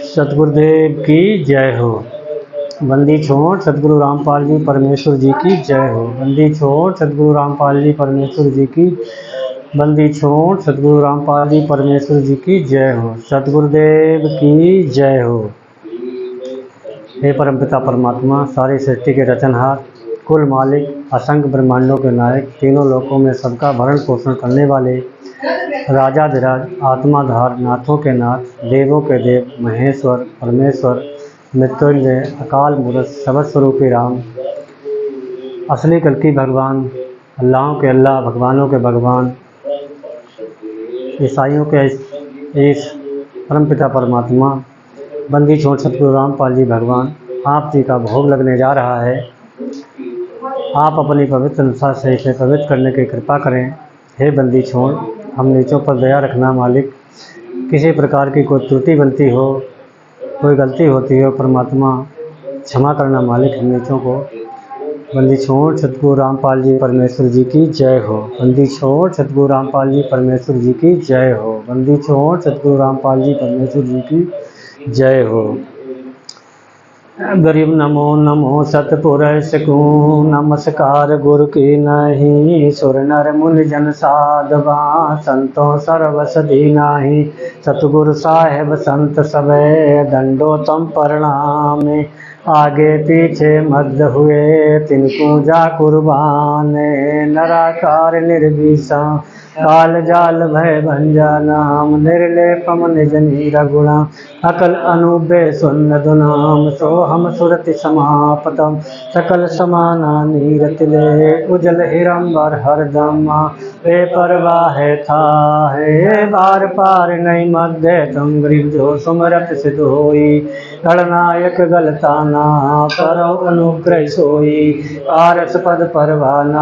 सतगुरुदेव की जय हो। बंदी छोड़ सतगुरु रामपाल जी परमेश्वर जी की जय हो। बंदी छोड़ सतगुरु रामपाल जी परमेश्वर जी की बंदी छोड़ सतगुरु रामपाल जी परमेश्वर जी की जय हो। सतगुरुदेव की जय हो। हे परमपिता परमात्मा, सारी सृष्टि के रचनहार, कुल मालिक, असंख्य ब्रह्मांडों के नायक, तीनों लोकों में सबका भरण पोषण करने वाले राजाधिराज, आत्माधार, नाथों के नाथ, देवों के देव, महेश्वर, परमेश्वर, मृत्युंजय, अकाल मूर्त, सर्वस्वरूपी राम, असली कल की भगवान, अल्लाहों के अल्लाह, भगवानों के भगवान, ईसाइयों के ईश, परमपिता परमात्मा, बंदी छोड़ सतगुरु रामपाल जी भगवान, आप जी का भोग लगने जा रहा है। आप अपनी पवित्र अनुसार से इसे पवित्र करने की कृपा करें। हे बंदी छोड़, हम नीचों पर दया रखना मालिक। किसी प्रकार की कोई त्रुटि बनती हो, कोई गलती होती हो, परमात्मा क्षमा करना मालिक हम नीचों को। बंदी छोड़ सतगुरु रामपाल जी परमेश्वर जी की जय हो। बंदी छोड़ सतगुरु रामपाल जी परमेश्वर जी की जय हो। बंदी छोड़ सतगुरु रामपाल जी परमेश्वर जी की जय हो। गरीब नमो नमो सतपुरुष को, नमस्कार गुरु की नहीं। सुर नर मुनि जन साधवा, संतों सर्वसधि नाही। सतगुरु साहेब संत सवे, दंडोतम प्रणाम। आगे पीछे मध्य हुए, तिनको जा कुर्बान। नराकार निर्विषा, काल जाल भय भंजनाम। निर्लेपम निज नीर गुणा, अकल अनुबे सुन्न दुनाम। सो हम सुरति समापतम, सकल समाना नीरति ले। उजल हिरंबर हरदमा, वे परवाह था है। बार पार नहीं मध्य, तुम गरीब जो सुमरत सिद्ध होई। गणनायक गलताना, करो अनुग्रह सोई। पारस पद परवाना,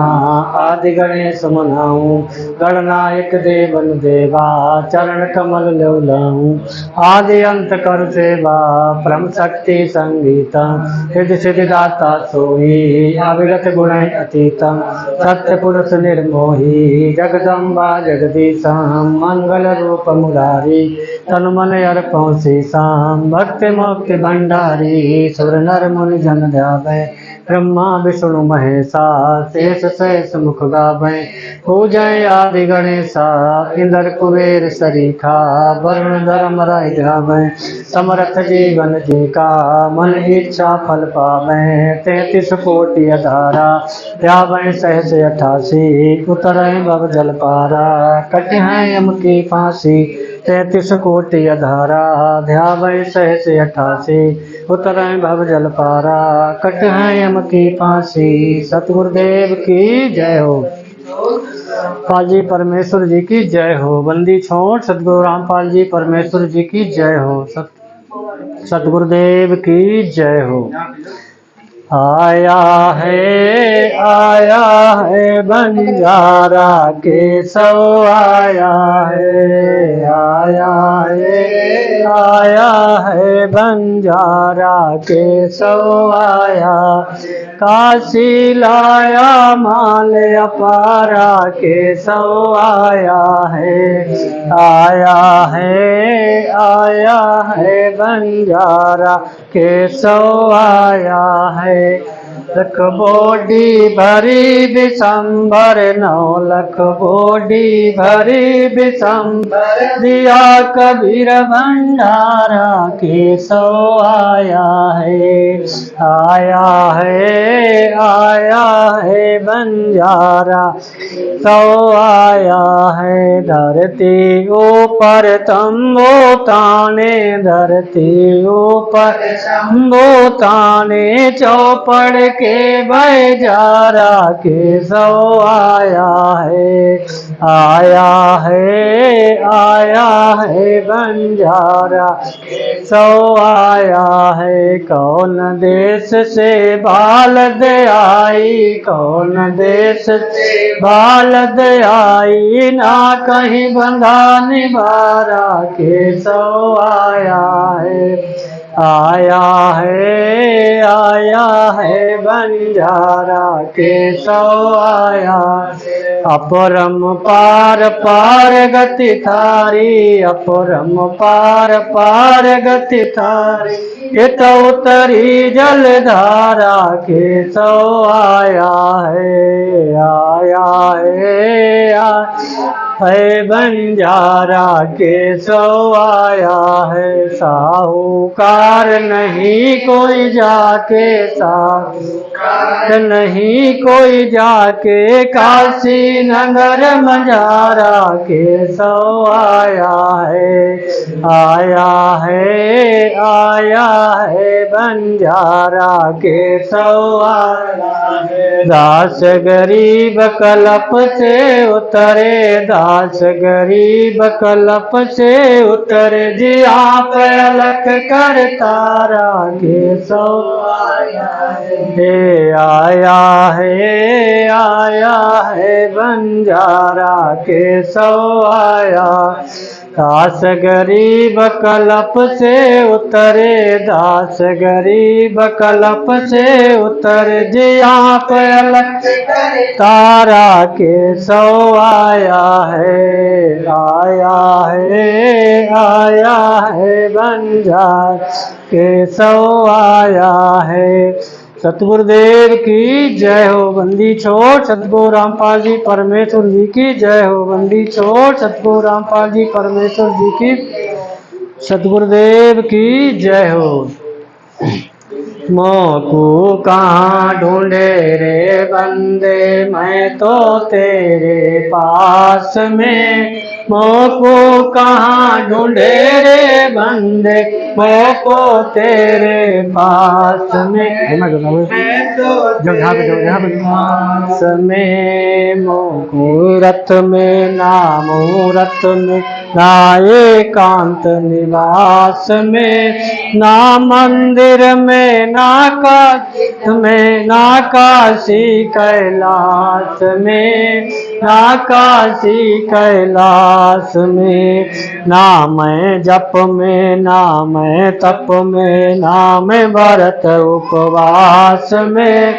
आदि गणेश मनाऊं। गणनायक देवन देवा, चरण कमल लौलाऊं। आदि अंत कर सेवा, परम शक्ति संगीता। सिद्ध सिद्धि दाता सोई, अविगत गुण अतीतम। सत्य पुरुष निर्मोही, जगदम्बा जगदीशा। मंगल रूप मुरारी, तन मन अर्पण शीशाम। भक्ति मुक्ति भंडारी, सुर नर मुनि जन ध्यावे। ब्रह्मा विष्णु महेशा, शेष शेष मुख गावे। पूजय आदि गणेशा, इंद्र कुबेर सरीखा। वरुण धर्म राय गावे, समरथ जीवन जी का। मन इच्छा फल पावे, 33 कोटि अधारा। त्यावै सहस 88, उतरय भव जल पारा। कटि हैं यम की फांसी, 33 कोटि अधारा। ध्यावै सहस 88, उतरय भव जल पारा। कट हैं यम की फांसी। सतगुरुदेव की जय हो। पाल जी परमेश्वर जी की जय हो। बंदी छोड़ सतगुरु रामपाल जी परमेश्वर जी की जय हो। सतगुरुदेव की जय हो। आया है बंजारा केशव आया है बंजारा केशव आया। काशी लाया माल अपारा केशव आया है बंजारा केशव आया है। लख बोडी भरी बिसंबर, 9 लख बोडी भरी बिसंबर। दिया कबीर भंडारा केशव आया है बंजारा केशव आया है। धरती ऊपर तंबू ताने, धरती ऊपर तंबू ताने। चौपड़ के बजारा केशव आया है बंजारा केशव आया है। कौन देश से बालद आई, कौन देश से बालद आई। ना कहीं बंधा निवारा केशव आया आया है बंजारा केशव आया। अपरम पार पार गति थारी, अपरम पार पार गति थारी, इत उतरी जलधारा केशव आया है बंजारा केशव आया है। साहूकार नहीं कोई जाके, साहूकार नहीं कोई जाके, काशी नगर मझारा केशव आया है बंजारा केशव आया है। दास गरीब कलप से उतरे, दास गरीब कलप से उतरे, जी आप अलख कर तारा केशव आया है बंजारा केशव आया। दास गरीब कलप से उतरे, दास गरीब कलप से उतरे, जी आप अलख तारा केशव आया है बंजारा केशव आया है। सतगुरुदेव की जय हो। बंदी छोड़ सतगुरु रामपाल जी परमेश्वर जी की जय हो। बंदी छोड़ सतगुरु रामपाल जी परमेश्वर जी की, सतगुरुदेव की जय हो। मोकू कहाँ ढूंढे रे बंदे, मैं तो तेरे पास में। मोको कहाँ ढूंढे रे बंदे, मोको तेरे पास में। पास में मुहूर्त में ना, मुहूर्त में ना एकांत निवास में, ना मंदिर में ना काशी में, ना काशी कैलाश में, ना काशी कैलाश में, ना मैं जप में, ना मैं तप में, ना मैं व्रत उपवास में,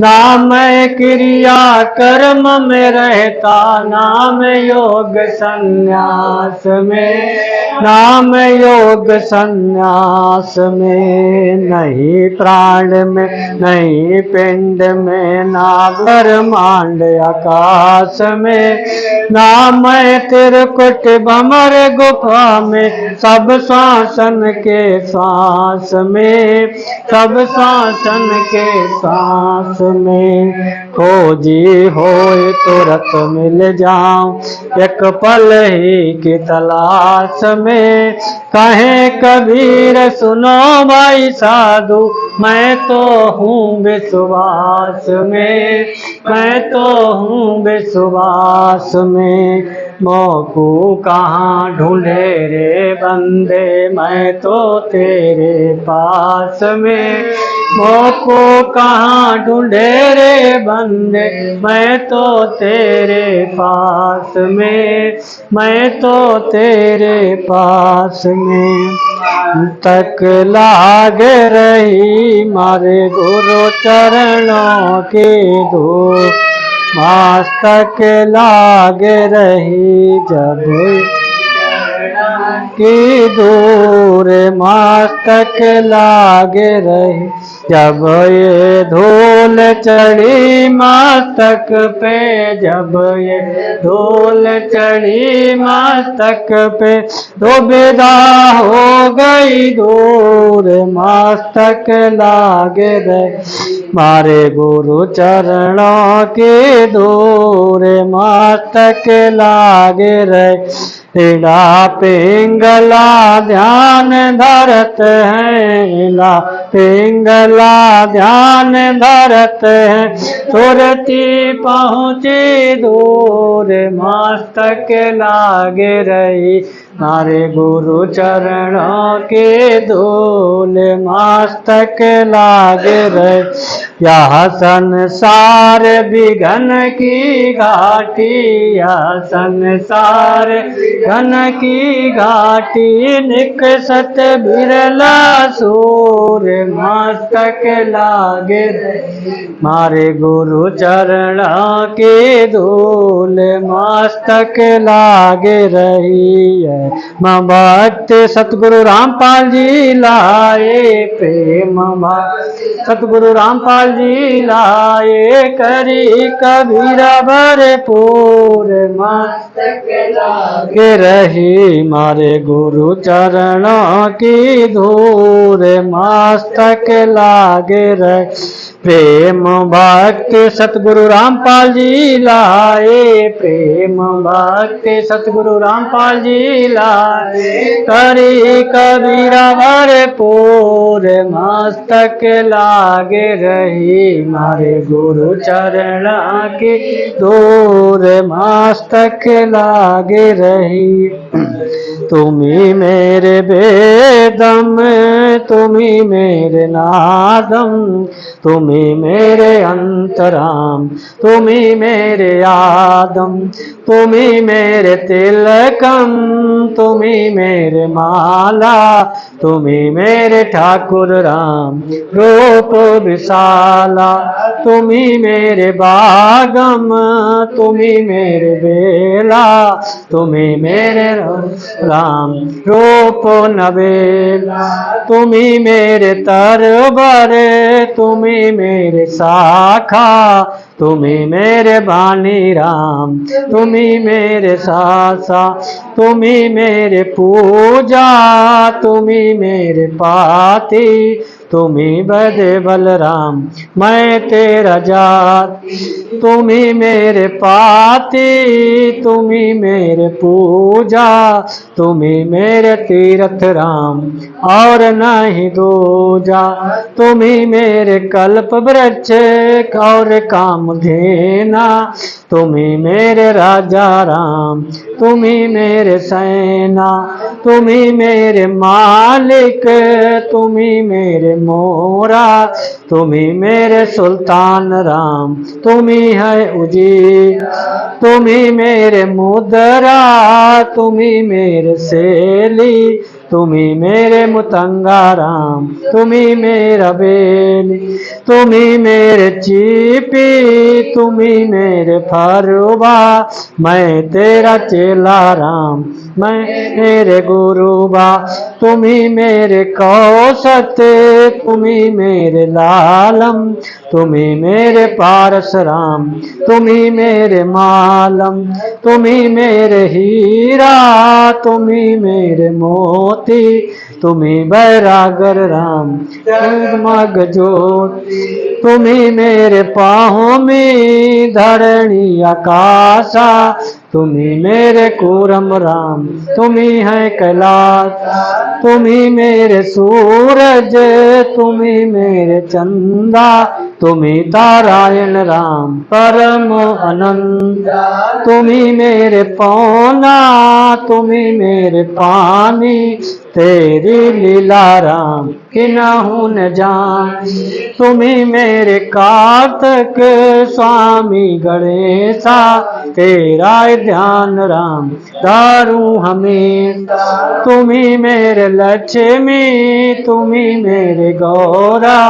ना मैं क्रिया कर्म में रहता, ना मैं योग संन्यास में, ना मैं योग संन्यास में, नहीं प्राण में, नहीं पिंड में, ना ब्रह्मांड आकाश में, ना मैं त्रिकुट भमर गुफा में, सब शासन के श्वास में, सब शासन के श्वास में। खोजी होए तुरंत मिल जाऊं, एक पल ही की तलाश में। कहे कबीर सुनो भाई साधु, मैं तो हूँ विश्वास में, मैं तो हूँ विश्वास में। मोकू कहाँ ढूंढे रे बंदे, मैं तो तेरे पास में। मोको कहाँ ढूंढे रे बंदे, मैं तो तेरे पास में, मैं तो तेरे पास में। तक लाग रही मारे गुरु चरणों की धूल, मस्तक लाग रही जब की दूर, मस्तक लाग रही जब ये धूल चढ़ी मस्तक पे, जब ये धूल चढ़ी मस्तक पे, तो विदा हो गई दूर, मस्तक लाग रही मारे गुरु चरणों के दूर, मस्तक लाग रहे। ला पिंगला ध्यान धरत हैं, ला पिंगला ध्यान धरत हैं, तुरती पहुँची दूर, मस्तक लाग रही मारे गुरु चरणों के धूल मस्तक लागे रहे। यह संसार विघन की घाटी, यह संसार घन की घाटी, निकसत बिरला सूर मस्तक लागे रहे। मारे गुरु चरण के धूल मस्तक लागे रही है। भक्त सतगुरु रामपाल जी लाए प्रेम सतगुरु रामपाल जी लाए, करी कबीरा भरपूर मस्तक लागे रही। मारे गुरु चरण की धूल मस्तक लागे रही। प्रेम भक्ति सतगुरु रामपाल जी लाए, प्रेम भक्ति सतगुरु रामपाल जी लाए, करी कबीरा भरपूर मस्तक लागे रही। मारे गुरु चरण की धूल मस्तक लागे रही। तुम्ही मेरे वेदम, तुम्ही मेरे नादम, तुम्ही मेरे अंतराम, तुम्ही मेरे आदम, तुम्ही मेरे तिलकम, तुम्ही मेरे माला, तुम्ही मेरे ठाकुर राम रूप विशाला, तुम्ही मेरे बागम, तुम्ही मेरे बेला, तुम्ही मेरे राम रूप नवेला, तुम्ही मेरे तरबर, तुम्ही मेरे शाखा, तुम्ही मेरे बानी राम, तुम्ही मेरे सासा, तुम्ही मेरे पूजा, तुम्ही मेरे पाती, तुम्ही बदे बलराम मैं तेरा जात, तुम्ही मेरे पाती, तुम्ही मेरे पूजा, तुम्ही मेरे तीर्थ राम और नहीं दूजा, तुम्ही मेरे कल्प वृक्ष और काम घेना, तुम्ही मेरे राजा राम, तुम्ही मेरे सेना, तुम्ही मेरे मालिक, तुम्ही मेरे मोरा, तुम्ही मेरे सुल्तान राम, तुम्ही है उजी, तुम्ही मेरे मुद्रा, तुम्ही मेरे सेली, तुम्ही मेरे मुतंगा राम, तुम्ही मेरा बेली, तुम्ही मेरे चीपी, तुम्ही मेरे फरुबा, मैं तेरा चेला राम, मैं तेरे गुरुबा, तुम्ही मेरे कौसत, तुम्ही मेरे लालम, तुम्ही मेरे पारस राम, तुम्ही मेरे मालम, तुम्ही मेरे हीरा, तुम्ही मेरे मोती, तुम्ही बैरागर राम मग ज्योति, तुम्ही मेरे पाँव में धरणी आकाशा, तुम्ही मेरे कूरम राम, तुम्ही है कैलाश, तुम्ही मेरे सूरज, तुम्ही मेरे चंदा, तुम्ही नारायण राम परम अनंत, तुम्ही मेरे पौना, तुम्ही मेरे पानी, तेरी लीला राम किन्हू न जान, तुम्ही मेरे कार्तिक स्वामी गणेशा, तेरा ध्यान राम दारू हमें, तुम्ही मेरे लक्ष्मी, तुम्ही मेरे गौरा,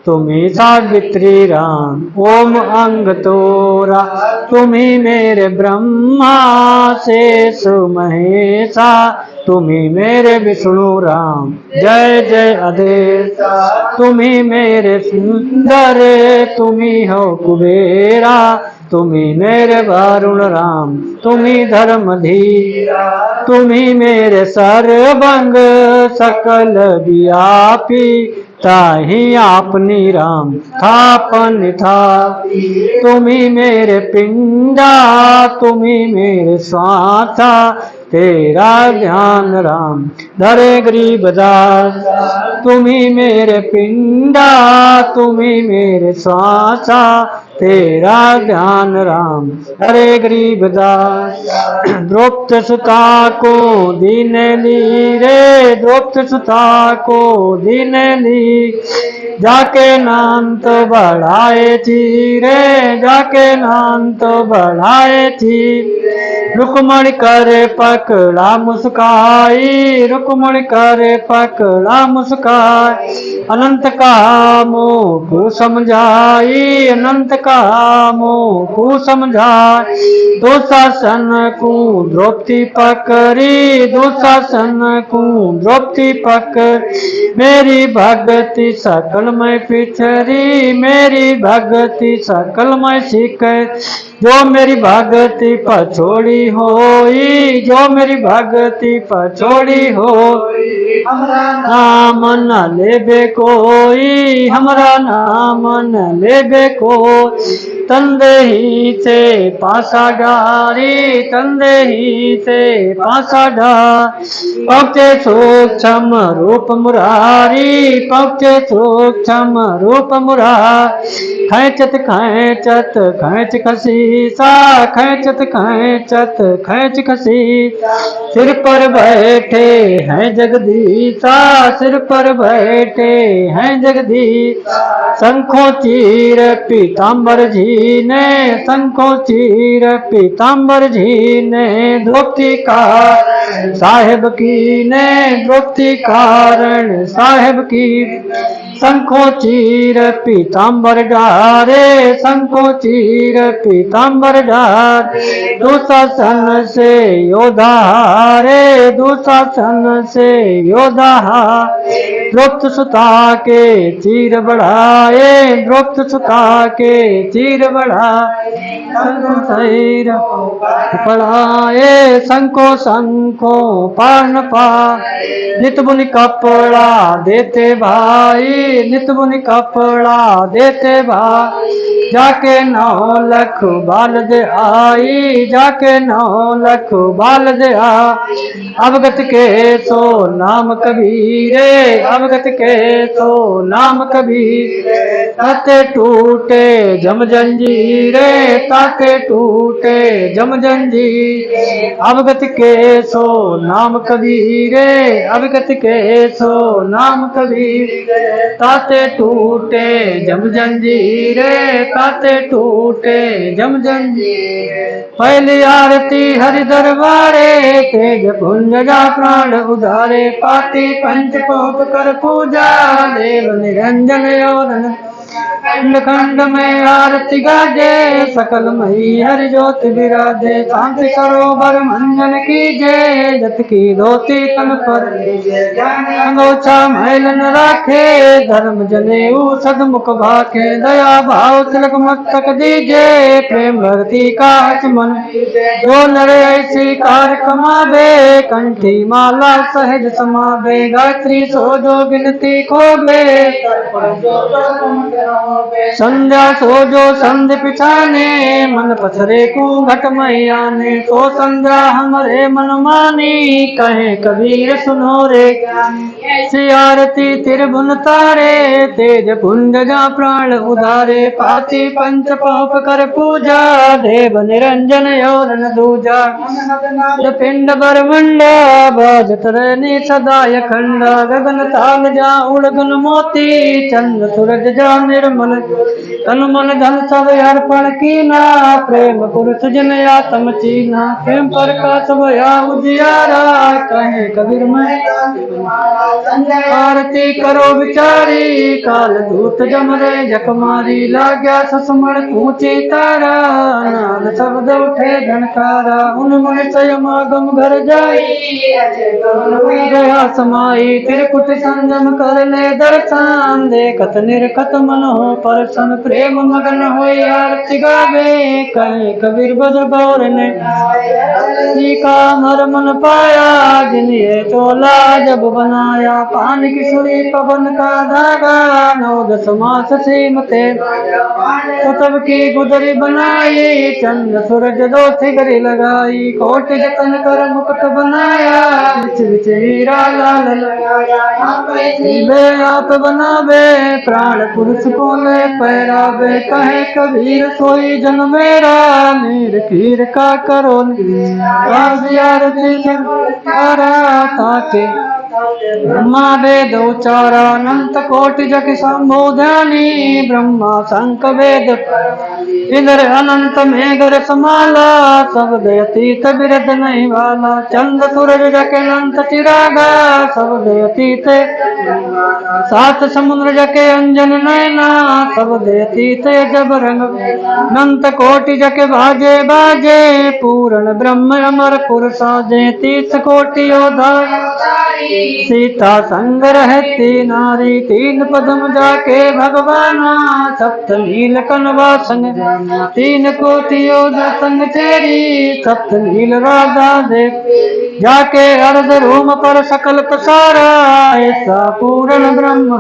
तुम्ही सावित्री राम ओम अंग तोरा, तुम्ही मेरे ब्रह्मा शेष महेशा, तुम्ही मेरे विष्णु राम जय जय आदेश, तुम्ही मेरे सुंदर, तुम्ही हो कुबेरा, तुम्ही मेरे वरुण राम, तुम्ही धर्मधीरा, तुम्ही मेरे सर्वंग सकल व्यापी, ताही आपनी राम थापन था, तुम्ही मेरे पिंडा, तुम्ही मेरे स्वाथा, तेरा ध्यान राम धरे गरीब दास। तुम्ही मेरे पिंडा तुम्ही मेरे श्वासा, तेरा ध्यान राम हरे गरीब दास। द्रौपद सुता को दीन ली रे, द्रौपद सुता को दीन ली, जाके नाम तो बढ़ाए थी रे, जाके नाम तो बढ़ाए थी। रुक्मणी कर पकड़ा मुस्काई, रुक्मणी कर पकड़ा मुस्काई, अनंत कामों को समझाई, अनंत कामों को समझाई। दुशासन को द्रौपदी पकड़ी, दुशासन को द्रौपदी पकड़, मेरी भगति सकल में पिछड़ी, मेरी भगति सकल में सीख, जो मेरी भगति पछोड़ी होई, जो मेरी भगति पछोड़ी हो, हमरा नाम न लेबे कोई, हमरा नाम न लेबे कोई। तंदे ही से पासा डारी, तंदे ही से पासा डार, पहुँचे सूक्ष्म रूप मुरारी, पहुँचे सूक्ष्म रूप मुरारी। खैचत खैचत खैच खसी सा, खैचत खैचत खैच खसी, सिर पर बैठे हैं जगदीशा, सिर पर बैठे हैं जगदीश। शंखों चीर पीताम्बर झीने, शंखों चीर पीताम्बर झीने, द्रौपदी का साहेब की ने, द्रौपदी कारण साहेब की। शंखों चीर पीताम्बर डारे, शंखों चीर पीताम्बर डारे, दुशासन से योद्धा हारे, दुशासन से योद्धा हारे। द्रौपद सुता के चीर बढ़ाए, द्रौपद सुता के चीर बढ़ाए, शंखों पढ़ाए, शंखों शंखों पार न पाए। नित बुनि कपड़ा देते भाई, नित बुनि कपड़ा देते भाई, जाके 9 लख बाल दे आई, जाके 9 लख बाल दे आई। अवगत के सो नाम कबीरे, अवगत के सो नाम कबीर, ताते टूटे जम जंजीरे, ताते टूटे जम जंजीर। अवगत के सो नाम कबीरे, अवगत के सो नाम कबीर, ताते टूटे जम जंजीरे, ताते टूटे जम जंजीर। पहली आरती हरि दरबारे, तेज पुंज जा प्राण उधारे, पाती पंच पोप कर पूजा, देव निरंजन योधन खंड खंड में आरती गाजे, सकल मई हरि ज्योति विराजे। शांति सरोवर मंजन कीजे, जत की धोती तन पर अंगोछा मैल न राखे, धर्म जनेऊ सदमुख भाखे। दया भाव तिलक मस्तक दीजे, प्रेम भक्ति का मन जो नर ऐसी कार कमावे, कंठी माला सहज समावे। गायत्री सो जो गिनती खोबे, संध्या सो जो संध पिछाने, मन पथरे को घट मैयाने। तो संध्या हमरे मन मानी, कहे कबीर सुनो रे ऐसी आरती तिरभुन तारे, तेज पुंज जा प्राण उधारे। पाती पंच पोप कर पूजा, देव निरंजन योरन दूजा। पिंड बरमंडा बाजत रहनी सदाय खंडा, गगन ताल जा उड़गन मोती, चंद्र सूरज जा निर्मल तन मन धन सब अर्पण कीना। प्रेम पुरुष जन आत्म चीना, प्रेम पर का सब उजियारा, कहे कबीर मैं आरती करो विचारी। काल दूत जम रे जख मारी, लाग्या ससमण कूची तारा, नाद शब्द उठे धनकारा। उन मन समागम घर जाई, गया समाई, त्रिकुट संगम कर ले दर्शन, देखत निरखत मन हो परसन प्रेम मगन होई आरती गावे कहे कबीर बज गौर ने का मर मन पाया जिन्हें चोला जब बनाया पान की सुई पवन का धागा 9-10 मास सीमते तो तब की गुदरी बनाई चंद्र सूरज दो थिगरी लगाई कोट जतन कर मुकुट बनाया बिच बिच हीरा लाल लगाया आप बनावे प्राण पुरुष को ले पैरावे कहे कबीर सोई जन मेरा नीर खीर का करो ताके ब्रह्मा वेद उच्चारा अनंत कोटि जग संबोधनी ब्रह्मा शंख वेद इधर अनंत मेघर समाला शब्द अतीत बिरद नहीं वाला चंद सूरज जग अनंत चिरागा शब्द अतीत सात समुद्र जके अंजन नैना शब्द अतीत जब रंग अनंत कोटि जके बाजे बाजे पूर्ण ब्रह्म अमर पुरुषा जे 30 कोटि योधा सीता संग रहती नारी 3 पदम जाके भगवाना सप्त नील कनवा संग 3 कोटि योधा संग तेरी सप्त नील राधा देव जाके अर्ध रूम पर सकल पसारा ऐसा पूर्ण ब्रह्म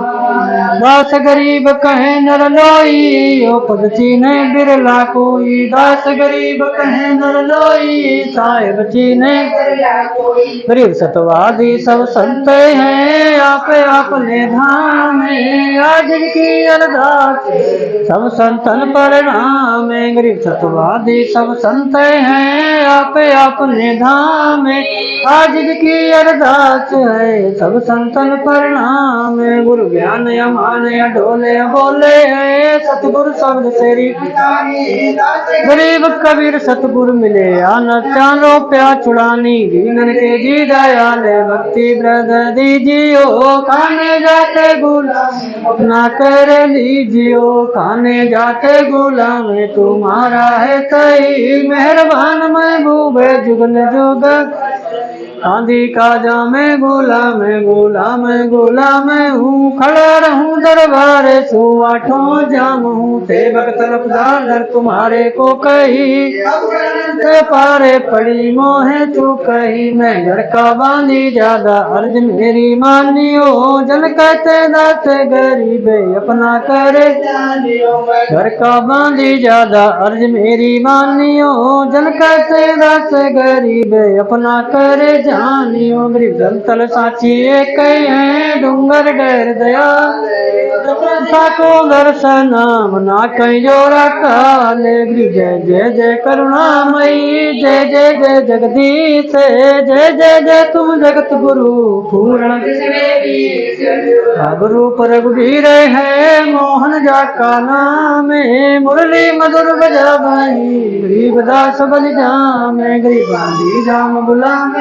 दास गरीब कहे नर लोई ओ पद चीने बिरला कोई दास गरीब कहे नर लोई साहेब चीने गरीब सतवादी सब संत हैं आप अपने धाम में आज की अरदास सब संतन प्रणाम गरीब सतवादी सब संत हैं आप अपने धाम में आज की अरदास है सब संतन प्रणाम गुरु ज्ञान अमान ढोले बोले है सतगुरु शब्द तेरी गरीब कबीर सतगुरु मिले आना चारों प्या चुड़ानी दीनन के जी दयाल भक्ति ब्रद दीजियो खाने जाते गुलाम ना कर लीजियो खाने जाते गुलाम तुम्हारा है कई मेहरबान महबूब जुगन जुग आंधी का जामे गुलाम गुलाम हूँ खड़ा रहूं दरबार सो 8 जाम हूँ सेवक तलबदार तुम्हारे को कही पारे पड़ी मोहे तू कही मैं घर का बांधी ज्यादा अर्ज मेरी मानियो जन कहते दास गरीब अपना करे घर का बांधी ज्यादा अर्ज मेरी मानियो जन कहते दास गरीब अपना करे जानियो गरीब तल साची एक है डूंगर गैर दया साको दर्शन ना कहीं जोरा काले गरीब जय जय जय करुणामयी जय जय जय जगदीश जय जय जय तुम जगत गुरु पूर्ण गुरु पर रघुवीर है मोहन जा का नाम मुरली मधुर बजा भाई गरीब दास बल जाम गरीब बांधी जाम गुलाम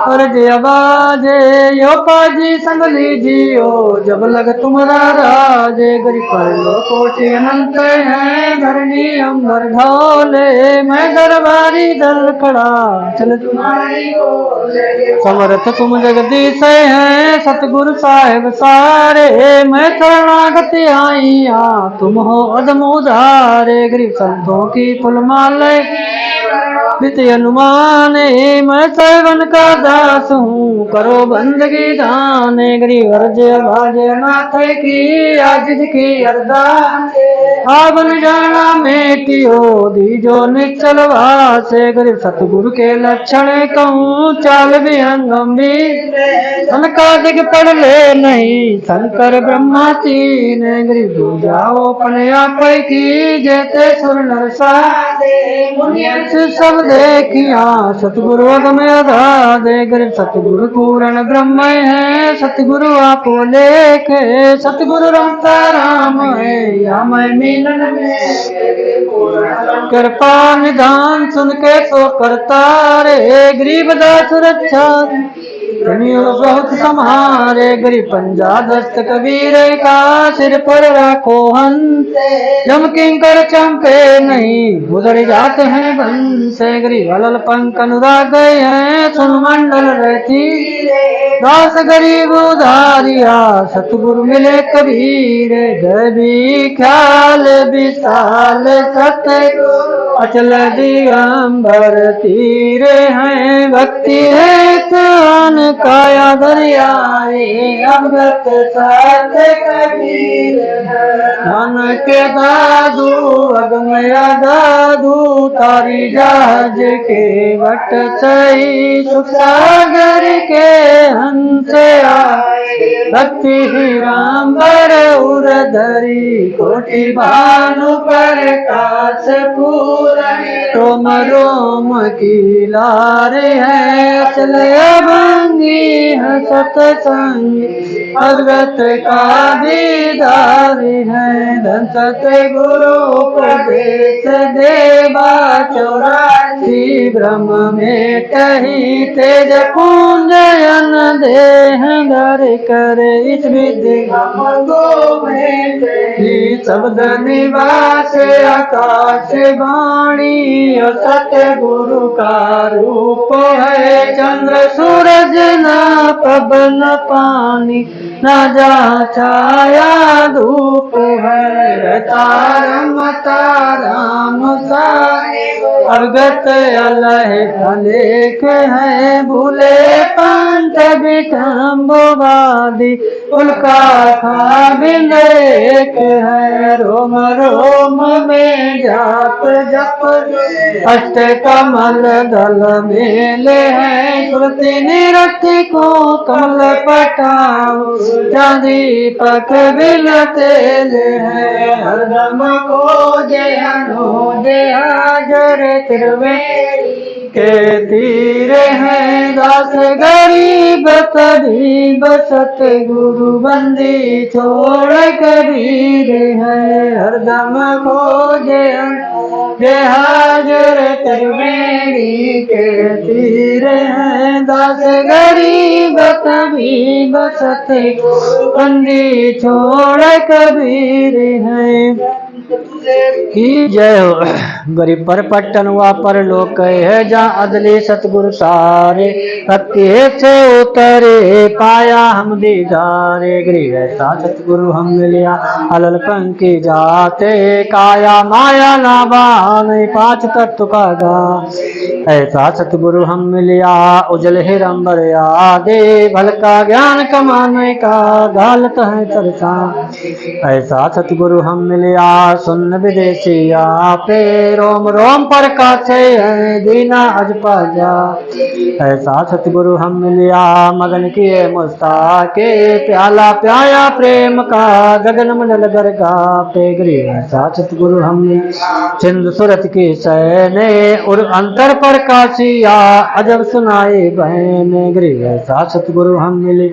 और जय आवाजे यो पाजी संग लीजियो जब लग तुम्हारा राजे गरीब पर लो कोटि अनंत है धरणी अंबर ढोले मैं दरबारी दल खड़ा चल तुम्हारी समर्थ तुम जगदीश है सतगुरु साहेब सारे मैं शरणागति आई तुम हो अदम उधारे गरीब संतों की फुलमाले वित्य अनुमान मैं सेवन का दास हूँ करो बंदगी दान गरीब अर्ज भाजे नाथ की आज की अरदास आवन जाना मेटियो दीजो निश्चल वास गरीब सतगुरु के लक्षण कहूँ चाल भी गंभीर का दिग पढ़ ले नहीं शंकर ब्रह्मा तीन गरीब जाओ अपने आप की जैसे सुर नरसा सब देखिया सतगुरु में आधा दे गरीब सतगुरु पूर्ण ब्रह्म है सतगुरु आप लेखे सतगुरु रमता राम है या मैं मीनन कृपा निधान सुन के तो करता रे गरीब दास रक्षा बहुत सम्हारे गरीब पंजा दस्त कबीर का सिर पर राखो हंस जम किंकर चंपे नहीं उधर जाते हैं बंस गरीब अलल पंख अनुराग गए हैं सुन मंडल रहती दास गरीब उधारिया सतगुरु मिले कबीर गरीबी ख्याल विशाल सतगुरु अचल दिगंबर तीर हैं भक्ति है कान काया दरियाए अमृत साथ कबीर मन के दादू अगमया दादू तारी जहाज के वट सही सुख सागर के हंस आए भक्ति राम बर उर धरी कोटि भानु पर काश पूरा रोम रोम की लार है असल भंगी है सतसंगी भगत का दीदार है धन सतगुरु उपदेश देवा 84 ब्रह्म में कही तेज पुंज अन देह धर कर इस विधि शब्द निवास आकाश वाणी सतगुरु का रूप है चंद्र सूरज न पवन पानी न जहाँ छाया धूप है तारम ताराम सारे अवगत अलह अलेख है भूले पंथ विठम्बवादी उनका खाबिन एक है रोम रोम में जाप जप अष्ट कमल दल मेले है श्रुति निरति को कमल पटाओ चांदी पक बिल तेल है हरदम को जय अनो जय हाजर त्रिवेणी के तीर हैं दास गरीब तरीब सतगुरु बंदी छोड़ कबीर है हरदम खोजे जय हाजर त्रिवेणी के तीर हैं दास गरीब तरीब सतगुरु बंदी छोड़ कबीर है की जय हो। गरीब पर पट्टन हुआ पर लोक है जहाँ अदले सतगुरु सारे भक्ति से उतरे पाया हम दीदारे गरीब ऐसा सतगुरु हम मिलिया अलल पंखी जाते काया माया नाबान 5 तत्व का गा ऐसा सतगुरु हम मिलिया उजल हिरंबर यादे भल का ज्ञान कमाने का गालत है चर्चा ऐसा सतगुरु हम मिलिया सुन विदेशिया पे रोम रोम पर काछे है दीना अज पाजा ऐसा सतगुरु हम मिलिया मगन किए मुस्ताके प्याला प्याया प्रेम का गगन मंडल गरगा पे गरीब ऐसा सतगुरु हम सिंधु सूरत की सैने और अंतर पर काशिया अजब सुनाए बहने गरीब ऐसा सतगुरु हम मिले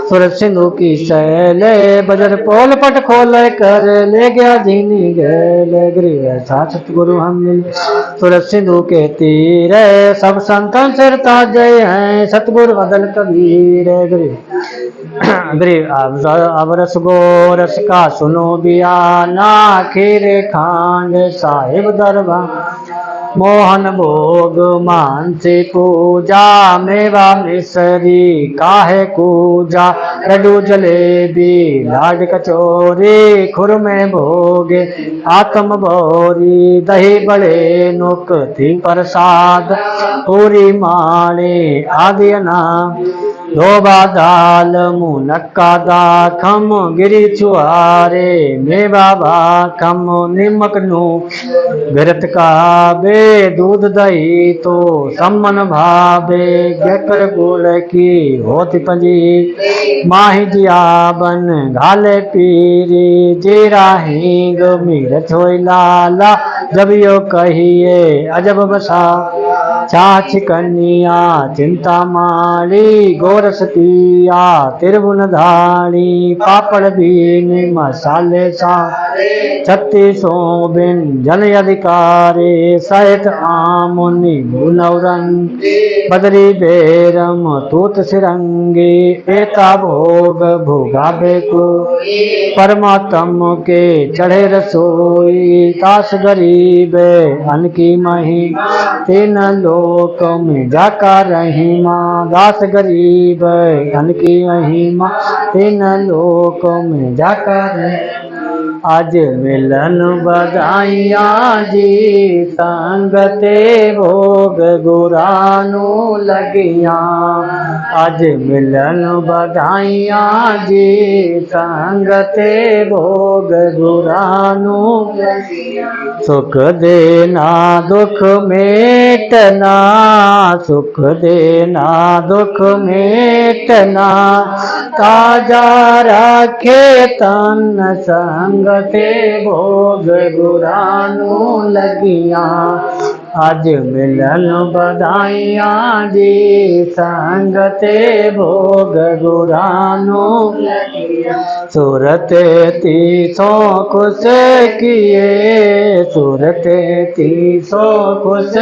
सूरत सिंधु की सैले बजर पोल पट खोल कर ले गया जीनी गए गरीब ऐसा सतगुरु हम मिले सूरत सिंधु के तीर सब संतन सिर ताजे हैं सतगुरु बदल कबीर गरीब अब रस गोरस का सुनो बिया ना खीर खांड साहिब दरबार मोहन भोग मानसी पूजा मेवा मिसरी काहे कूजा लड्डू जलेबी लाड कचोरी खुरमे भोगे आत्म भोरी दही बड़े नुक्ति प्रसाद पूरी माणे आदि नाम धोबा दाल मुनक्का दा खम गिरी छुआरे मेवा बा खम निमक नु गरत का बे दूध दही तो सम्मन भावे गकर गुल की होती पंजी माही जिया बन घाले पीरी जीरा हींग मीर छोई लाला जब यो कहिए अजब बसा चाच कन्या चिंता माली गोरस पिया तिरबुन धानी पापड़ बीन मसाले सा छत्तीसों बिन जन अधिकारे सहित आमुनि गुणौरन बदरी बेरम तूत सिरंगी एता भोग भोगावे को परमात्म के चढ़े रसोई तास गरीब अन की मही तीन लोक में जाकर रहीमा दास गरीब अन की महिमा तीन लोक में जाकर आज मिलन बधाइया जी संगते भोग गुरानु लगिया आज मिलन बधाइया जी संगते भोग गुरानु सुख देना दुख मेटना सुख देना दुख मेटना ताजा रखे तन संगते भोग गुरानु लगिया आज मिलन बधाइया जी संगते भोग गुरानु सूरत तीसों खुश किए सूरत तीसों खुश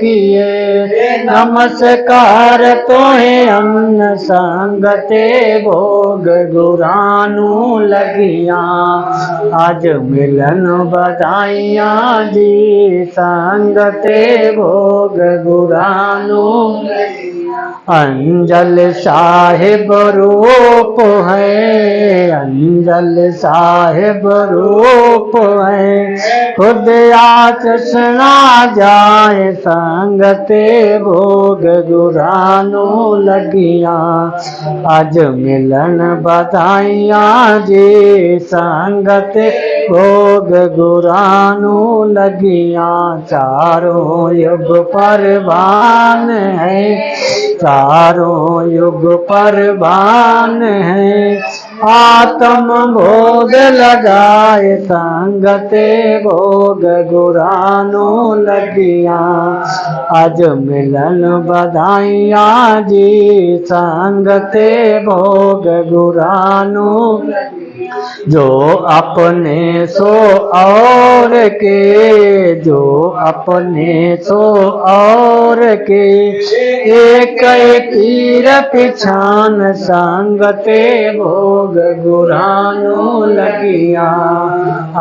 किए नमस्कार तोहे अन्न संगते भोग गुरानु लगिया आज मिलन बधाइया जी संगते भोग गुरानु अंजल साहिब रूप है अंजल साहिब रूप है खुद आचना जाए संगते भोग गुरानु लगिया आज मिलन बधाइया जी संगते भोग गुरानु लगिया चारों युग परवान है चारों युग परवान है आत्म भोग लगाए संगते भोग गुरानु लगिया आज मिलन बधाइया जी संगते भोग गुरानु जो अपने सो और के जो अपने सो और के एक तीर पिछान संगते भोग गुरानु लगिया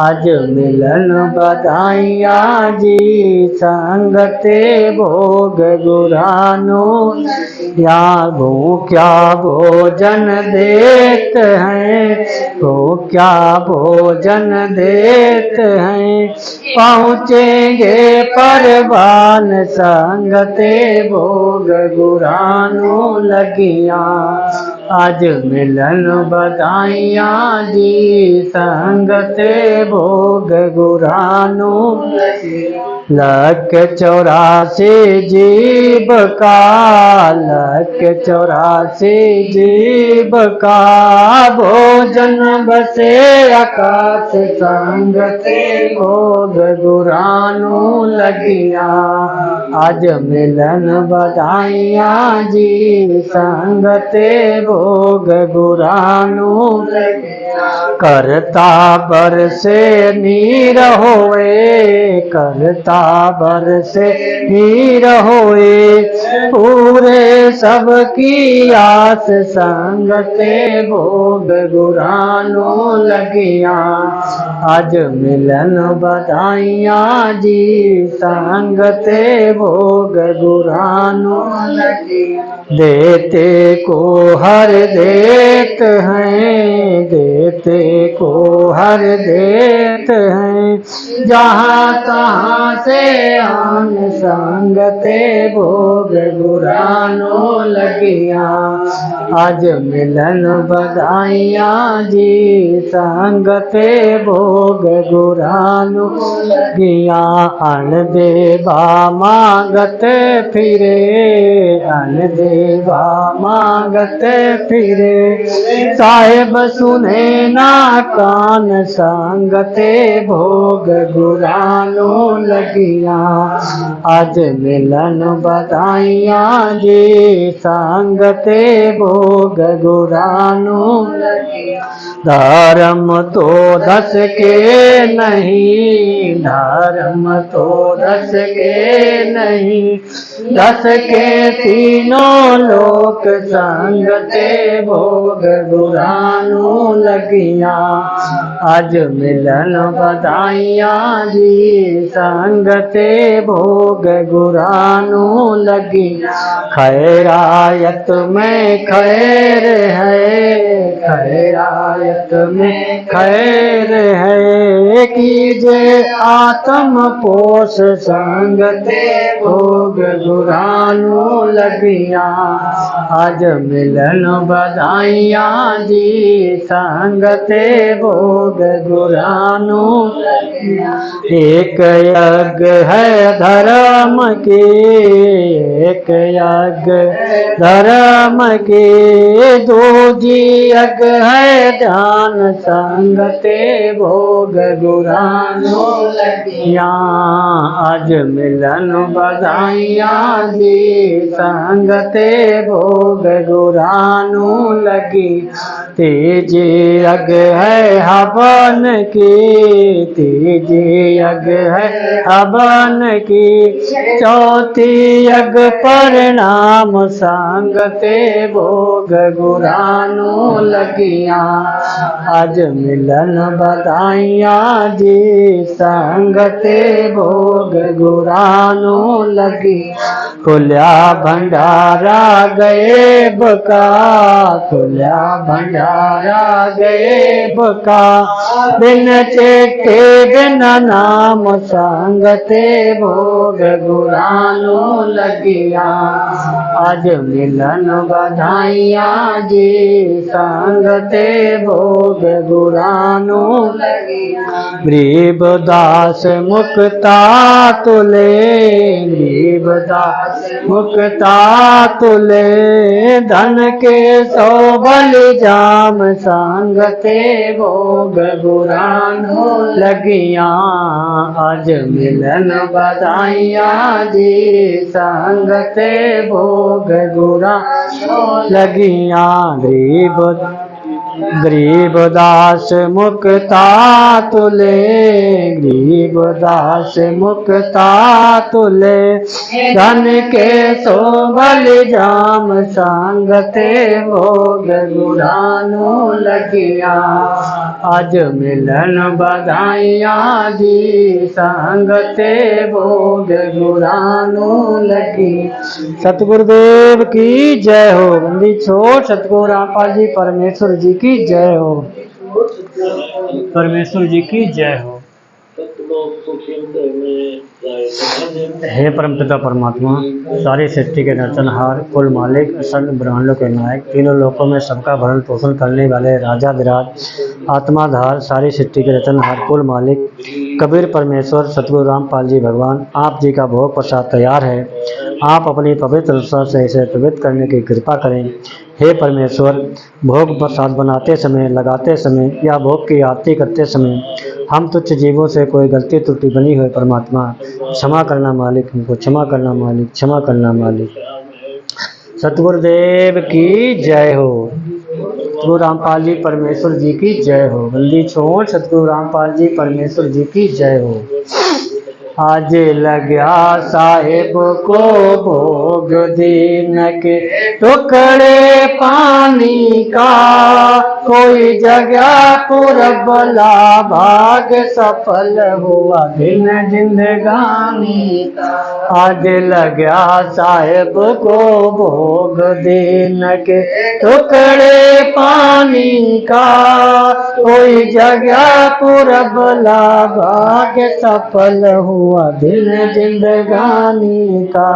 आज मिलन बधाइया जी संगते भोग गुरानु या क्या भोजन देत हैं तो क्या भोजन देते हैं पहुँचेंगे परवान संगते भोग गुरानु लगिया आज मिलन बधाइया जी संगते भोग गुरानु लख 84 जीव का लख 84 जीव का भोजन बसे आकाश संगते भोग गुरानु लगिया आज मिलन बधाइया जी संगते भोग गुरानु करता बरसे नीर होए करता बरसे नीर होए पूरे सबकी आस संगते भोग गुरानु लगिया आज मिलन बधाइया जी संगते भोग गुरानु लगिया देते को हर देत हैं देते को हर देत हैं जहाँ तहाँ से आन संगते भोग गुरानु लगिया आज मिलन बधाइया जी संगते भोग गुरानु लगिया अन देवा मांगत फिरे अन दे सेवा मांगते फिरे, साहेब सुने ना कान संगते भोग गुरानो लगिया। आज मिलन बधाइया जी संगते भोग गुरानो लगिया। धर्म तो दस के नहीं, धर्म तो दस के नहीं, दस के तीनों लोक संगते भोग गुरानो लगिया। आज मिलन बधाइया जी संगते भोग गुरानो लगिया। खैरायत में खैर है, खैरायत में खैर है, कीजे आत्म पोष संगते भोग गुरानो लगिया। आज मिलन बधाइया जी संगते भोग गुरानो लगिया। एक यज्ञ है धर्म की, एक यज्ञ धर्म की, दूजी यज्ञ है ध्यान संगते भोग गुरानो लगिया। आज मिलन बधाइया जी संगते भोग गुरानो लगी। तीजी यज्ञ है हवन की, तीजी यज्ञ है हवन की, चौथी यज्ञ परिणाम संगते भोग गुरानो लगिया। आज मिलन बधाइया जी संगते भोग गुरानो लगी। खुल्या भंडारा गए बका, खुल्या भंडारा गए बका, बिन चेटे बिन नाम संगते भोग गुरानो लगिया। आज मिलन बधाइया जी संगते भोग गुरानो लगिया। गरीब दास मुक्ता तुले, गरीब दास मुक्ता तुले, धन के सौ बलि जाम संगते भोग गुरानो लगिया। आज मिलन बधाइया जी संगते भोग गुरानो लगिया। गरीब दास मुक्ता तुले, गरीब दास मुक्ता तुले, धन के सो बलि जाम संगते भोग गुरानो लगिया। आज मिलन बधाइया जी संगते भोग गुरानो लगी। सतगुरुदेव की जय हो। बंदी छोड़ सतगुरु रामपाल जी परमेश्वर जी की जय हो। परमेश्वर जी की जय हो। हे परमपिता परमात्मा, सारी सृष्टि के रचनहार, कुल मालिक, सर्व ब्रह्मांडों के नायक, तीनों लोकों में सबका भरण पोषण करने वाले राजाधिराज, आत्माधार, सारी सृष्टि के रचनहार, कुल मालिक, कबीर परमेश्वर सतगुरु रामपाल जी भगवान, आप जी का भोग प्रसाद तैयार है। आप अपनी पवित्र रसा से इसे पवित्र करने की कृपा करें। हे परमेश्वर, भोग प्रसाद बनाते समय, लगाते समय या भोग की आरती करते समय हम तुच्छ जीवों से कोई गलती त्रुटि बनी हुई परमात्मा क्षमा करना मालिक, हमको क्षमा करना मालिक, क्षमा करना मालिक। सतगुरुदेव की जय हो। सतगुरु रामपाल जी परमेश्वर जी की जय हो। बंदी छोड़ सतगुरु रामपाल जी परमेश्वर जी की जय हो। आज लग्या साहेब को भोग दीन के टुकड़े पानी का, कोई जगह पुरबला भाग सफल हुआ दिन जिंदगानी का। आज लग्या साहेब को भोग दीन के टुकड़े पानी का, कोई जगह पूरब भाग्य सफल हुआ दिन जिंदगानी का।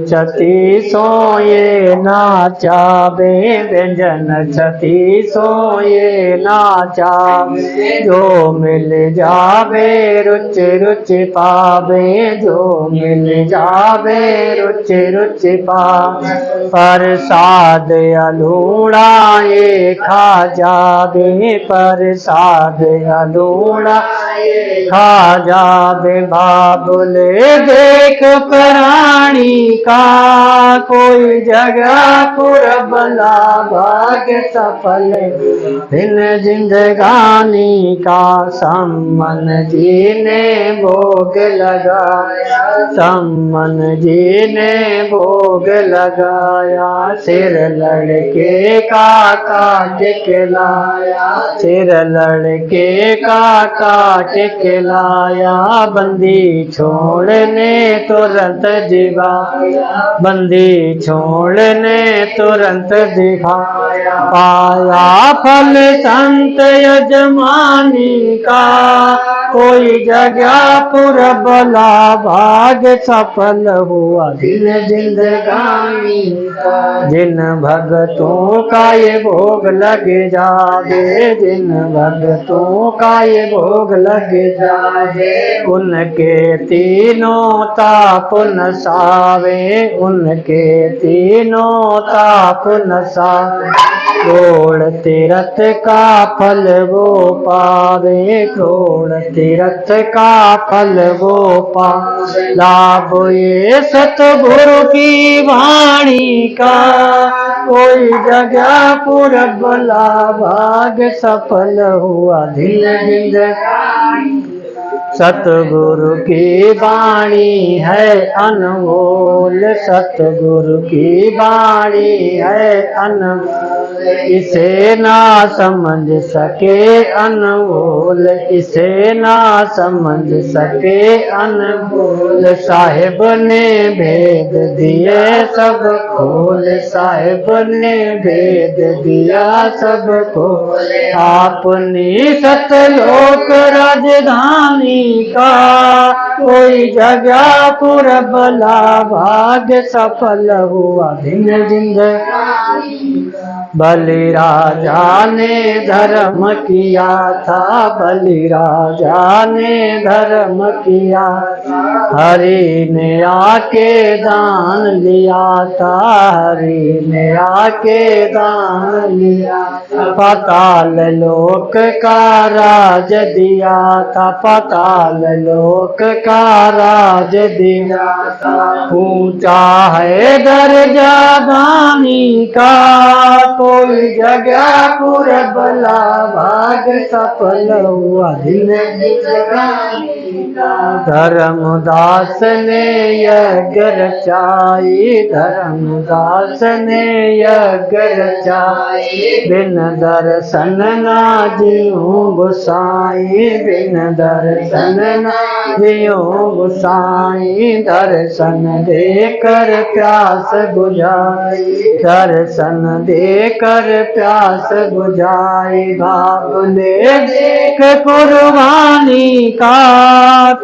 छती सोए नाचा बे व्यंजन छती सोए नाचा, जो मिल जावे रुच रुच पावे, जो मिल जावे रुच रुच पा। प्रसाद अलूड़ा ये खा जावे, प्रसाद अलूड़ा खा जावे। बाबुले देख प्राणी का, कोई जगह पुरबला भाग्य सफल दिन जिंदगानी का। सम्मन जी ने भोग लगाया, सम्मन जी ने भोग लगाया। सिर लड़के का काट के लाया, सिर लड़के का काट के लाया। बंदी छोड़ने तुरंत दिखाया, बंदी छोड़ने तुरंत दिखाया। पाया फल संत यजमानी का, कोई जगह पुरबला भाग्य सफल हुआ दिन जिंदगानी का। जिन भगतों का ये भोग लग जावे, जिन भगतों का ये भोग लग जावे, उनके तीनों ताप नसावे, उनके तीनों ताप नसावे। क्रोड़ तीरथ का फल वो पावे, क्रोड़ तीरथ का फल वो पा। लाभ ये सतगुरु की वाणी का, कोई जगह पुरबला भाग्य सफल हुआ दिन जिंदगानी। सतगुरु की वाणी है अनमोल, सतगुरु की वाणी है अनमोल। इसे ना समझ सके अनमोल, इसे ना समझ सके अनमोल। साहिब ने भेद दिए सब खोल, साहिब ने भेद दिया सब खोल। आपनी सतलोक राजधानी का, कोई जगह पुरबला भाग्य सफल हुआ दिन जिंदगानी। बलि राजा ने धर्म किया था, बलि राजा ने धर्म किया। हरि ने आके दान लिया था, हरि ने आके दान लिया। पाताल लोक का राज दिया था, पाताल लोक का राज दिया था। ऊंचा है दर्जा दानी का, कोई जगह पुरबला भाग्य सफल हुआ दिन जिंदगानी का। धर्मदास ने यज्ञ रचाई, धर्मदास ने यज्ञ रचाई। बिन दर्शन ना जिऊं गोसाई, बिन दर्शन ना जिऊं गोसाई। दर्शन देकर प्यास बुझाई, दर्शन देकर प्यास बुझाई। बाबुले देख कुर्बानी का,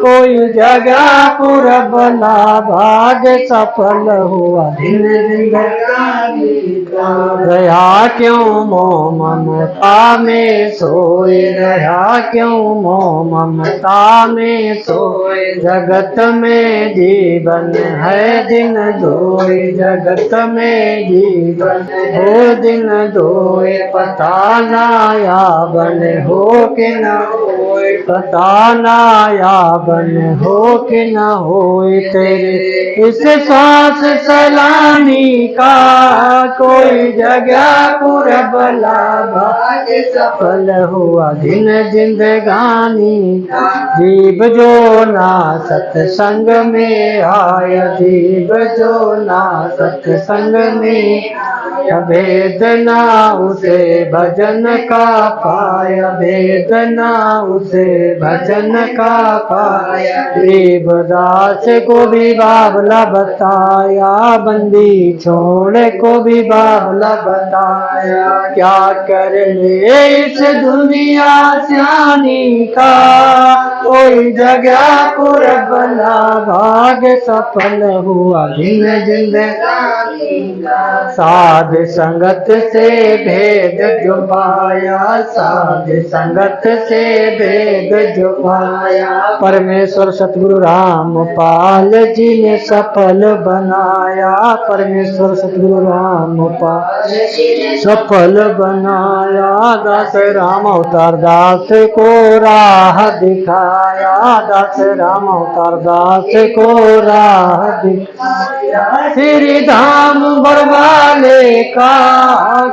कोई जगह पुरबला भाग्य सफल हुआ दिन जिंदगानी का। रहा क्यों मोह ममता में सोए, रहा क्यों मोह ममता में सोए। जगत में जीवन है दिन दोए, जगत में जीवन हो दिन दोए। पता ना याबन हो कि न होए, पता ना याबन हो कि न होए। तेरे इस सांस सलामी का, कोई जगह पुरबला भाग्य सफल हुआ दिन जिंदगानी। जीव जो ना सत्संग में आया, जीव जो ना सत्संग में, भेद ना उसे भजन का पाया, भेद ना उसे भजन का पाया। गरीबदास को भी बाबला बताया, बंदी छोड़ को भी बाबला बताया। क्या कर ले इस दुनिया सियानी का, कोई जगह पूरा बना भाग सफल हुआ दिन जिंदगानी का। साध संगत से भेद जो पाया, साध संगत से भेद जो पाया। परमेश्वर सतगुरु रामपाल जी ने सफल बनाया, परमेश्वर सतगुरु रामपाल सफल बनाया। दास राम अवतार दास को राह दिखाया, दास राम अवतार दास को राह दिखाया। श्री धाम बरवाले का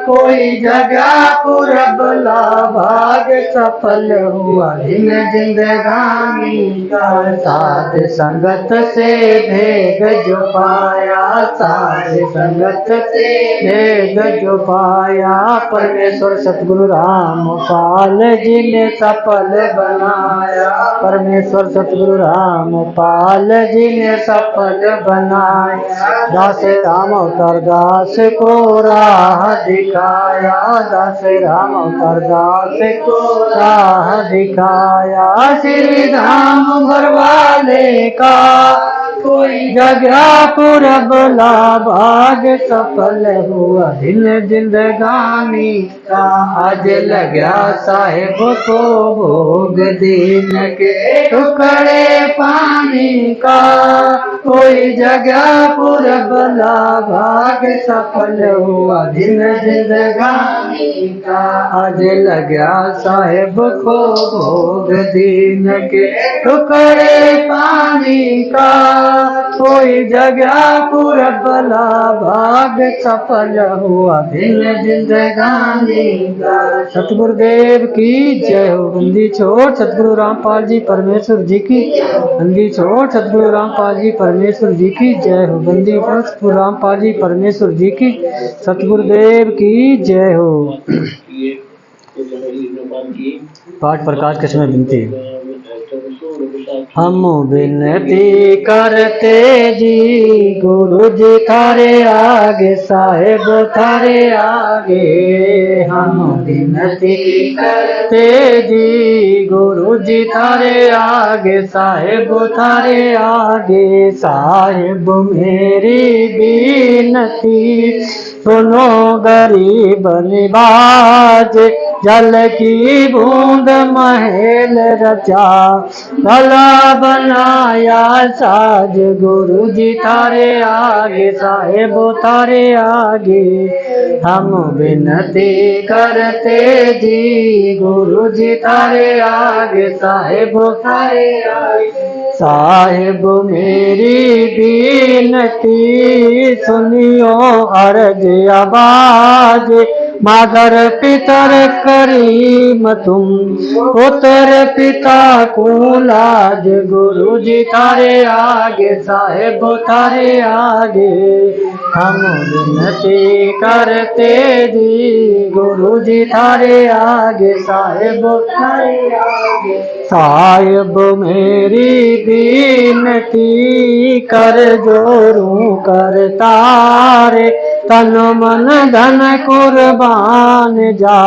कोई जगह पुरबला भाग सफल हुआ दिन जिंदगानी का। साध संगत से भेद जो पाया, साध संगत से भेद जो पाया। परमेश्वर सतगुरु रामपाल जी ने सफल बनाया, परमेश्वर सतगुरु रामपाल जी ने सफल बनाया। दास राम अवतार दास को राह दिखाया, दास राम अवतार दास को राह दिखाया। श्री धाम बरवाले का कोई जगह पुरबला भाग सफल हुआ दिन जिंदगानी का। आज लगा साहेब को भोग दिन के टुकड़े पानी का, कोई जगह पुरबला भाग सफल हुआ दिन जिंदगानी का। आज लगा साहेब को भोग दिन के टुकड़े पानी का, कोई जगह पुरबला भाग सफल हुआ दिन जिंदगानी का। सतगुरुदेव की जय हो। बंदी छोड़ सतगुरु रामपाल जी परमेश्वर जी की, बंदी छोड़ सतगुरु रामपाल जी परमेश्वर जी की जय हो। बंदी छोड़ सतगुरु रामपाल जी परमेश्वर जी की, सतगुरुदेव की जय हो। पाठ प्रकाश के समय विनती। हम विनती करते जी गुरु जी थारे आगे, साहेब थारे आगे। हम विनती करते जी गुरु जी थारे आगे, साहेब थारे आगे। साहेब मेरी विनती सुनो गरीब निवाज, जल की बूंद महल रचा, भला बनाया साज। गुरु जी थारे आगे, साहेब थारे आगे। हम विनती करते जी गुरु जी थारे आगे, साहेब थारे आगे। साहेब मेरी विनती सुनियो अर्ज आवाज, मातर पितर करीम तुम, पुत्र पिता को लाज। गुरु जी थारे आगे, साहेब थारे आगे। हम विनती करते जी गुरु जी थारे आगे, साहेब थारे आगे। साहेब मेरी विनती कर जोरू कर तारे, तन मन धन कुर्बान जा,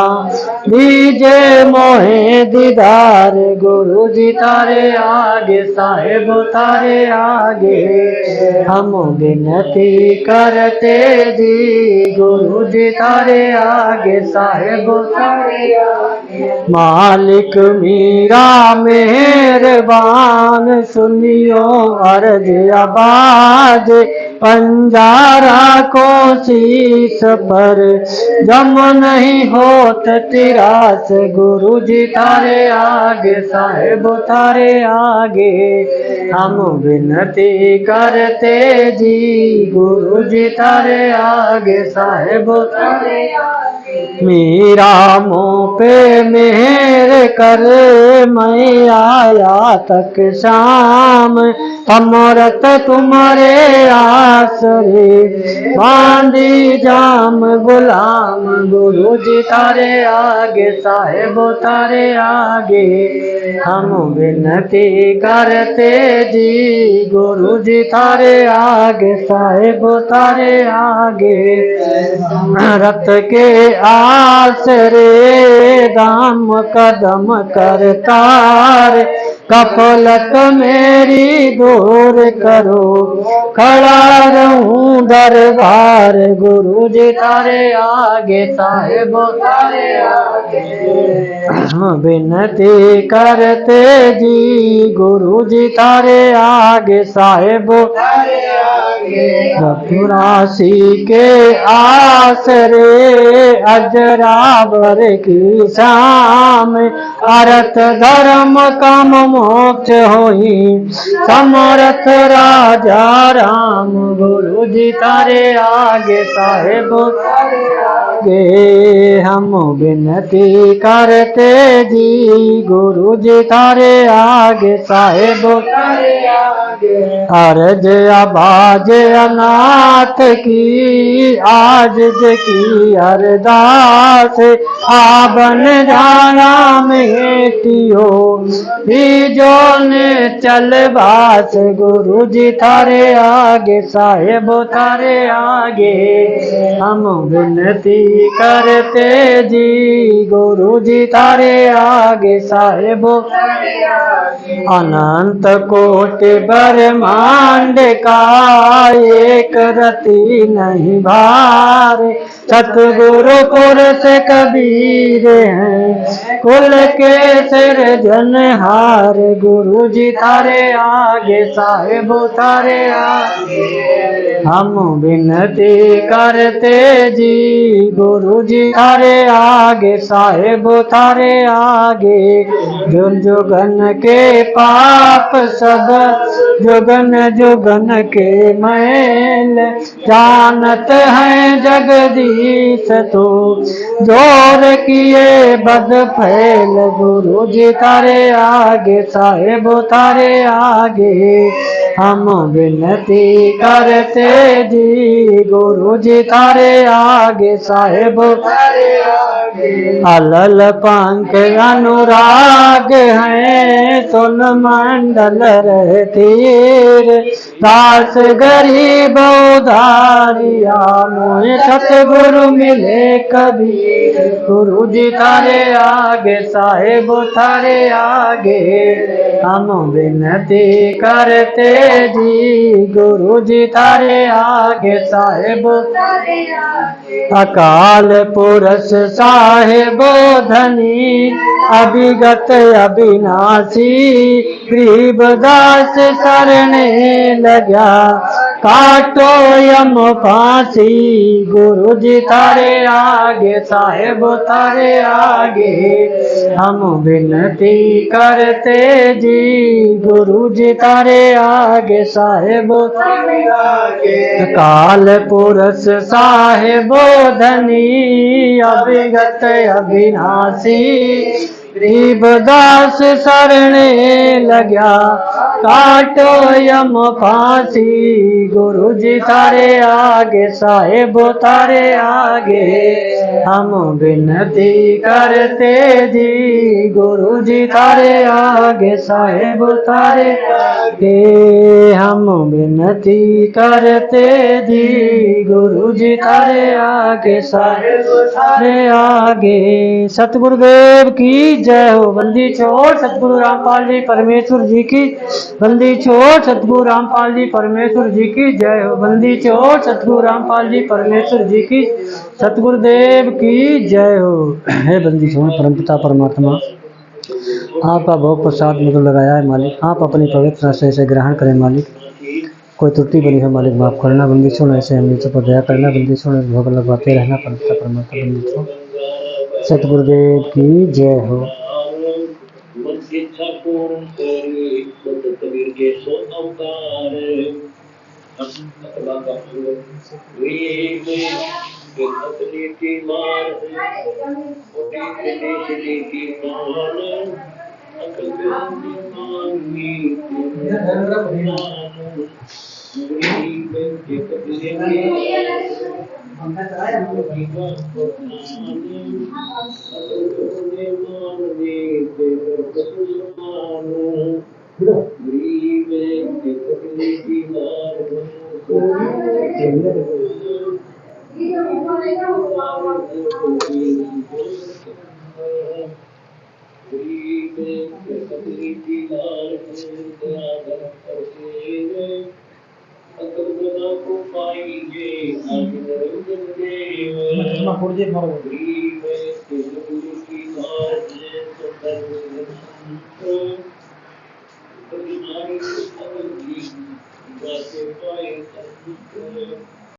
दीजे मोहे दीदार। गुरु जी थारे आगे, साहेब थारे आगे। हम विनती करते जी गुरु जी थारे आगे, साहेब थारे आगे। मालिक मीरा मेहरबान सुनियो अर्ज आवाज, पंजारा को शीश पर जम नहीं होत रास गुरु जी तारे आगे साहेब तारे आगे हम विनती करते जी गुरु जी तारे आगे साहेब तारे मेरा मुँह पे मेहर कर मैं आया तक शाम अमरत तुम्हारे आसरे बांधी जाम गुलाम गुरु जी तारे आगे साहेब तारे आगे हम विनती करते जी गुरु जी तारे आगे साहेब तारे आगे रत के आसरे दाम कदम करतार कपलत मेरी दूर करो खड़ा रहूं दरबार गुरु जी तारे आगे साहेब तारे आगे विनती करते जी गुरु जी तारे आगे साहेब तारे आगे चौरासी के आसरे अजरावर की शाम अरत धर्म काम मोक्ष होई समरथ राजा राम गुरु जी तारे आगे साहेब तारे आगे हम विनती करते जी गुरु जी तारे आगे साहेब तारे आगे अर्ज आबाज अनाथ की आज की अरदास आबन जाना मेटियो बीजो ने चल बास गुरु जी तारे आगे साहेब तारे आगे हम विनती करते जी गुरु जी तारे आगे साहेब अनंत कोटि ब्रह्मांड का एक रति नहीं भार सतगुरु पुरुष कबीर हैं कुल के सिरजनहार गुरु जी तारे आगे साहेब तारे आगे हम विनती करते जी गुरु जी तारे आगे साहेब तारे आगे जुग जुगन के पाप सब जुगन जुगन के मैल जानत है जगदीश तो जोर किए बद फैल गुरु जी तारे आगे साहेब तारे आगे हम विनती करते जी गुरु जी तारे आगे साहेब तारे आगे अलल पंख अनुराग हैं सुन मंडल रहतीर दास गरीब उधारिया मोहे सतगुरु मिले कबीर गुरु जी तारे आगे साहेब तारे आगे हम विनती करते जी गुरु जी तारे आगे साहेब तारे आगे अकाल पुरुष साहेब धनी अभिगत अविनाशी गरीबदास शरणे लगा काटो यम फांसी गुरु जी तारे आगे साहेब तारे आगे हम विनती करते जी गुरु जी तारे आगे साहेब तारे आगे काल पुरुष साहेब धनी अभिगत अविनाशी गरीबदास शरणे लग्या काटो यम फांसी गुरु जी तारे आगे साहेब तारे आगे हम विनती करते जी गुरु जी तारे आगे साहेब तारे आगे हम विनती करते जी गुरु जी तारे आगे साहेब तारे आगे। सतगुरुदेव की जय हो। बंदी छोड़ सतगुरु रामपाल जी परमेश्वर जी की बंदी छोड़ सतगुरु रामपाल जी परमेश्वर जी की जय हो। बंदी छोड़ सतगुरु रामपाल जी परमेश्वर जी की सतगुरुदेव की जय हो। हे बंदी छोड़ परमपिता परमात्मा आपका भोग प्रसाद मुझे लगाया है मालिक, आप अपनी पवित्र आशय से ग्रहण करें मालिक। कोई त्रुटि बनी है मालिक माफ करना। बंदी छोड़ ऐसे हम नीचे पर दया करना। बंदी छोड़ भोग लगवाते रहना परमपिता परमात्मा। बंदी छोड़ सतगुरुदेव की जय हो। मन की इच्छा पूर्ण करे संत कबीर के सो अवतार। अकला का फूल वीर के खतने की मार मोटी प्रदेश की मान अकल बेंदी मांगी गरीब के कबीर के